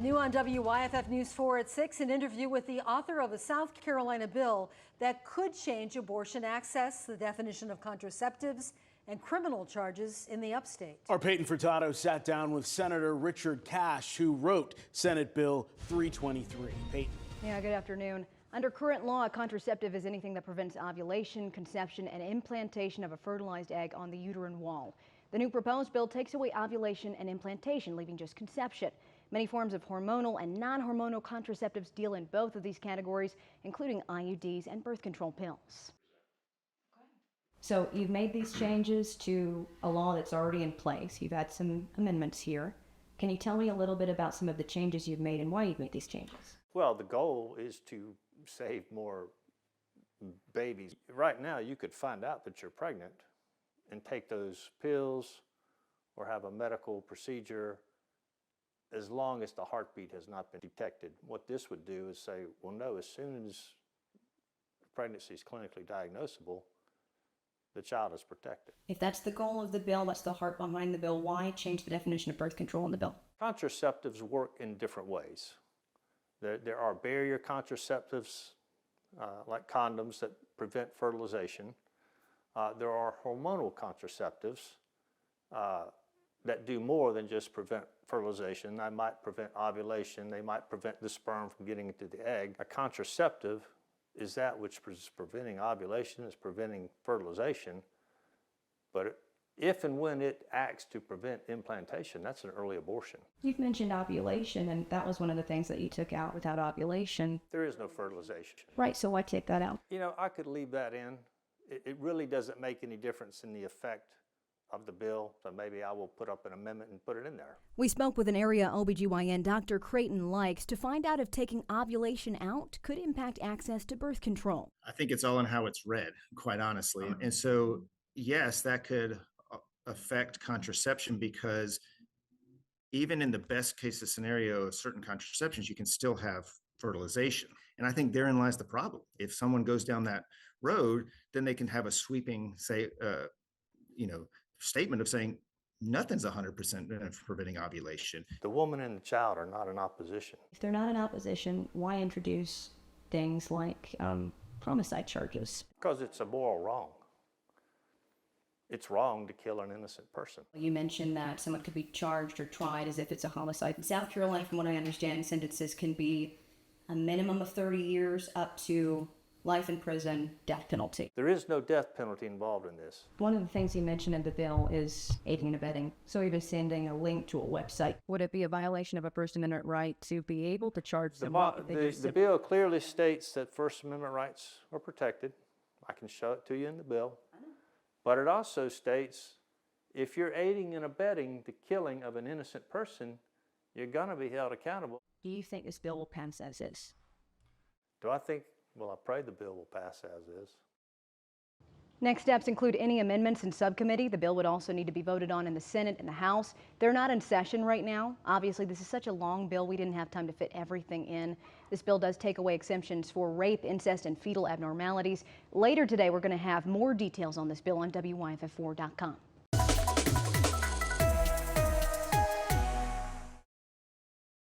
New on WYFF News 4 at 6, an interview with the author of a South Carolina bill that could change abortion access, the definition of contraceptives, and criminal charges in the upstate. Our Peyton Furtado sat down with Senator Richard Cash, who wrote Senate Bill 323. Peyton. Yeah, good afternoon. Under current law, a contraceptive is anything that prevents ovulation, conception, and implantation of a fertilized egg on the uterine wall. The new proposed bill takes away ovulation and implantation, leaving just conception. Many forms of hormonal and non-hormonal contraceptives deal in both of these categories, including IUDs and birth control pills. So you've made these changes to a law that's already in place. You've had some amendments here. Can you tell me a little bit about some of the changes you've made and why you've made these changes? Well, the goal is to save more babies. Right now, you could find out that you're pregnant and take those pills or have a medical procedure as long as the heartbeat has not been detected. What this would do is say, well, no, as soon as pregnancy is clinically diagnosable, the child is protected. If that's the goal of the bill, that's the heart behind the bill, why change the definition of birth control in the bill? Contraceptives work in different ways. There are barrier contraceptives, like condoms that prevent fertilization. There are hormonal contraceptives that do more than just prevent fertilization. They might prevent ovulation. They might prevent the sperm from getting into the egg. A contraceptive is that which is preventing ovulation, is preventing fertilization. But if and when it acts to prevent implantation, that's an early abortion. You've mentioned ovulation, and that was one of the things that you took out. Without ovulation, there is no fertilization. Right, so why take that out? You know, I could leave that in. It really doesn't make any difference in the effect of the bill, so maybe I will put up an amendment and put it in there. We spoke with an area OBGYN, Dr. Creighton Likes, to find out if taking ovulation out could impact access to birth control. I think it's all in how it's read, quite honestly. And so, yes, that could affect contraception, because even in the best case scenario of certain contraceptions, you can still have fertilization. And I think therein lies the problem. If someone goes down that road, then they can have a sweeping, statement of saying nothing's 100% preventing ovulation. The woman and the child are not in opposition. If they're not in opposition, why introduce things like homicide charges? Because it's a moral wrong. It's wrong to kill an innocent person. You mentioned that someone could be charged or tried as if it's a homicide. In South Carolina, from what I understand, sentences can be a minimum of 30 years up to life in prison, death penalty. There is no death penalty involved in this. One of the things you mentioned in the bill is aiding and abetting. So even sending a link to a website. Would it be a violation of a First Amendment right to be able to charge someone? The bill clearly states that First Amendment rights are protected. I can show it to you in the bill. But it also states if you're aiding and abetting the killing of an innocent person, you're going to be held accountable. Do you think this bill will pass as is? Do I think? Well, I pray the bill will pass as is. Next steps include any amendments in subcommittee. The bill would also need to be voted on in the Senate and the House. They're not in session right now. Obviously, this is such a long bill, we didn't have time to fit everything in. This bill does take away exemptions for rape, incest, and fetal abnormalities. Later today, we're going to have more details on this bill on WYFF4.com.